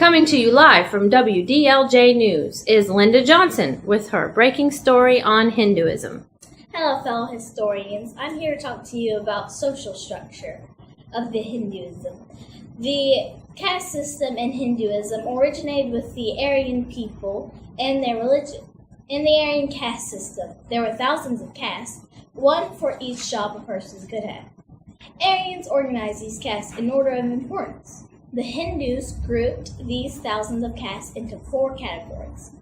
Coming to you live from WDLJ News is Linda Johnson with her breaking story on Hinduism. Hello, fellow historians. I'm here to talk to you about social structure of the Hinduism. The caste system in Hinduism originated with the Aryan people and their religion. In the Aryan caste system, there were thousands of castes, one for each job a person could have. Aryans organized these castes in order of importance. The Hindus grouped these thousands of castes into 4 categories.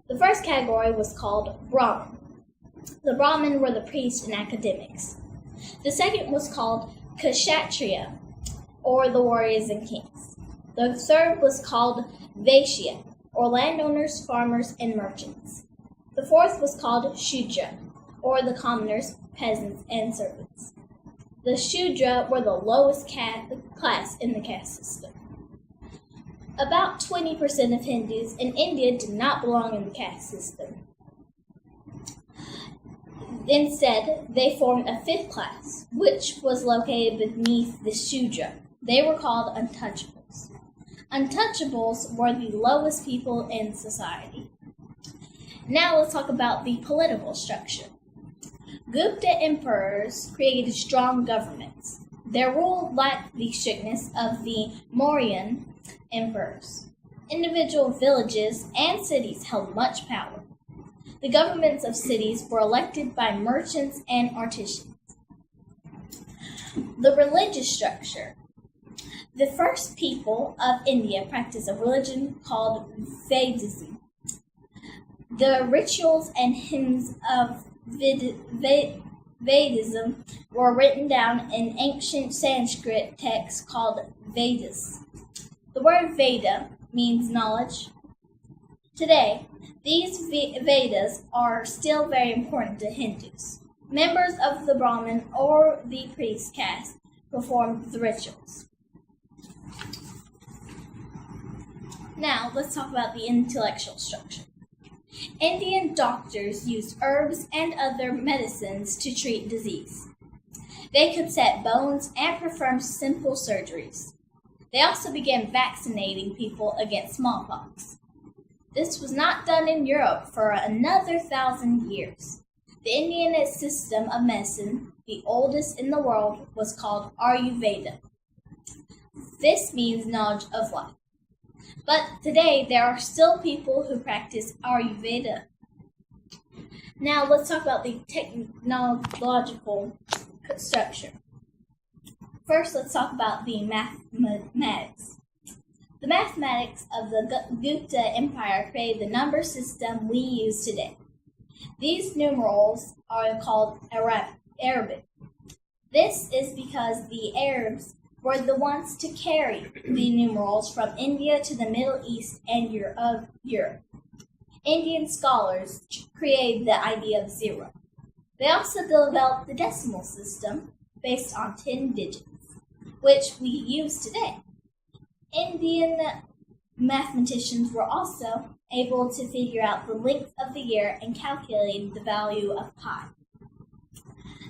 The first category was called Brahmin. The Brahmin were the priests and academics. The second was called Kshatriya, or the warriors and kings. The third was called Vaishya, or landowners, farmers, and merchants. The fourth was called Shudra, or the commoners, peasants, and servants. The Shudra were the lowest class in the caste system. About 20% of Hindus in India did not belong in the caste system. Instead, they formed a 5th class, which was located beneath the Shudra. They were called untouchables. Untouchables were the lowest people in society. Now let's talk about the political structure. Gupta emperors created strong governments. Their rule lacked the strictness of the Mauryan emperors. Individual villages and cities held much power. The governments of cities were elected by merchants and artisans. The religious structure. The first people of India practiced a religion called Vedism. The rituals and hymns of Vedism were written down in ancient Sanskrit texts called Vedas. The word Veda means knowledge. Today, these Vedas are still very important to Hindus. Members of the Brahmin or the priest caste performed the rituals. Now, let's talk about the intellectual structure. Indian doctors used herbs and other medicines to treat disease. They could set bones and perform simple surgeries. They also began vaccinating people against smallpox. This was not done in Europe for another 1,000 years. The Indian system of medicine, the oldest in the world, was called Ayurveda. This means knowledge of life. But today, there are still people who practice Ayurveda. Now, let's talk about the technological structure. First, let's talk about the mathematics. The mathematics of the Gupta Empire created the number system we use today. These numerals are called Arabic. This is because the Arabs were the ones to carry the numerals from India to the Middle East and Europe. Indian scholars created the idea of zero. They also developed the decimal system based on 10 digits, which we use today. Indian mathematicians were also able to figure out the length of the year and calculate the value of pi.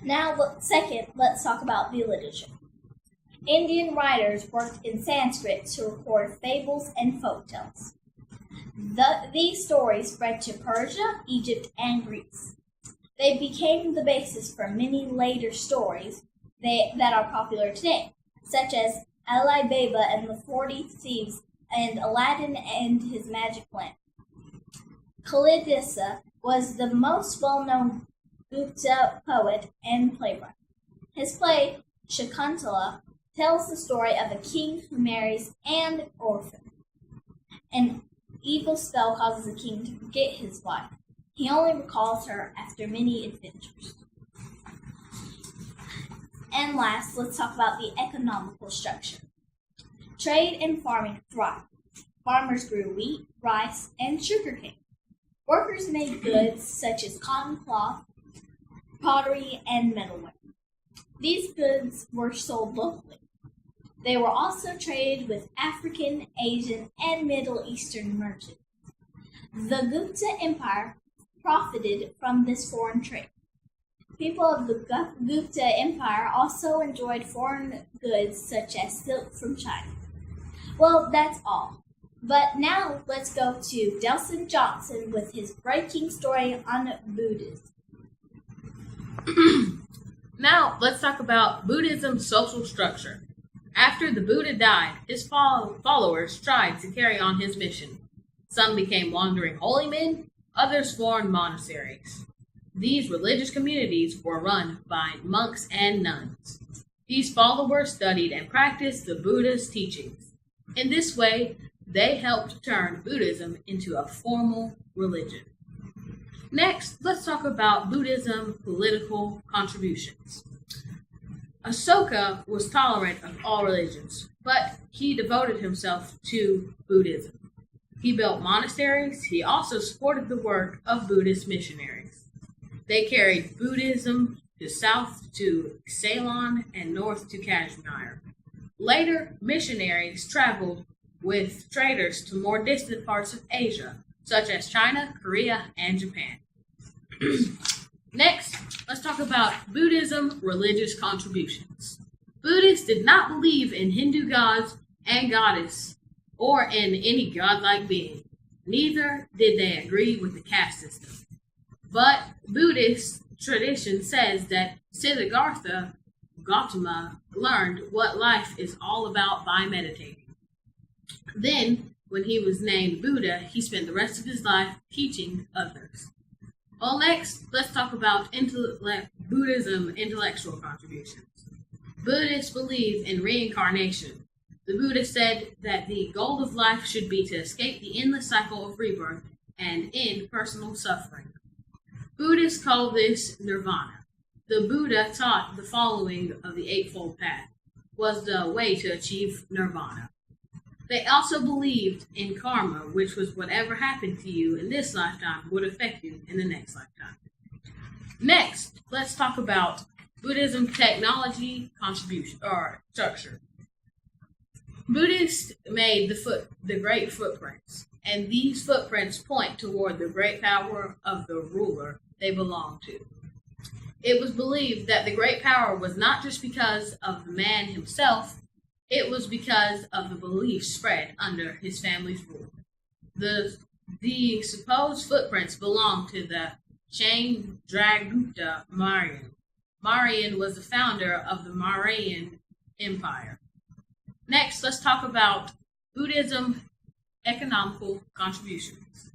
Now, second, let's talk about the literature. Indian writers worked in Sanskrit to record fables and folktales. These stories spread to Persia, Egypt, and Greece. They became the basis for many later stories that are popular today, such as Ali Baba and the 40 Thieves and Aladdin and his magic lamp. Kalidasa was the most well-known Gupta poet and playwright. His play, Shakuntala, tells the story of a king who marries an orphan. An evil spell causes the king to forget his wife. He only recalls her after many adventures. And last, let's talk about the economical structure. Trade and farming thrived. Farmers grew wheat, rice, and sugarcane. Workers made goods such as cotton cloth, pottery, and metalware. These goods were sold locally. They were also traded with African, Asian, and Middle Eastern merchants. The Gupta Empire profited from this foreign trade. People of the Gupta Empire also enjoyed foreign goods such as silk from China. Well, that's all. But now let's go to Delsin Johnson with his breaking story on Buddhism. Now, let's talk about Buddhism's social structure. After the Buddha died, his followers tried to carry on his mission. Some became wandering holy men, others formed monasteries. These religious communities were run by monks and nuns. These followers studied and practiced the Buddha's teachings. In this way, they helped turn Buddhism into a formal religion. Next, let's talk about Buddhism political contributions. Ashoka was tolerant of all religions, but he devoted himself to Buddhism. He built monasteries. He also supported the work of Buddhist missionaries. They carried Buddhism to south to Ceylon and north to Kashmir. Later, missionaries traveled with traders to more distant parts of Asia, such as China, Korea, and Japan. Next, let's talk about Buddhism religious contributions. Buddhists did not believe in Hindu gods and goddess or in any godlike being. Neither did they agree with the caste system. But Buddhist tradition says that Siddhartha Gautama learned what life is all about by meditating. Then, when he was named Buddha, he spent the rest of his life teaching others. Well, next, let's talk about Buddhism intellectual contributions. Buddhists believe in reincarnation. The Buddha said that the goal of life should be to escape the endless cycle of rebirth and end personal suffering. Buddhists call this nirvana. The Buddha taught the following of the Eightfold Path was the way to achieve nirvana. They also believed in karma, which was whatever happened to you in this lifetime would affect you in the next lifetime. Next, let's talk about Buddhism technology contribution or structure. Buddhists made the great footprints, and these footprints point toward the great power of the ruler they belong to. It was believed that the great power was not just because of the man himself, it was because of the belief spread under his family's rule. The supposed footprints belonged to the Chandragupta Mauryan. Mauryan was the founder of the Mauryan Empire. Next, let's talk about Buddhism economical contributions.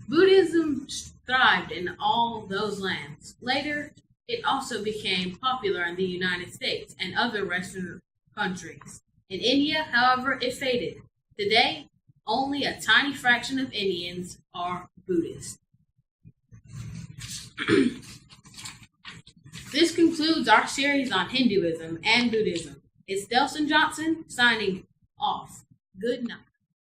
Buddhism thrived in all those lands. Later, it also became popular in the United States and other Western countries. In India, however, it faded. Today, only a tiny fraction of Indians are Buddhist. This concludes our series on Hinduism and Buddhism. It's Delsin Johnson signing off. Good night.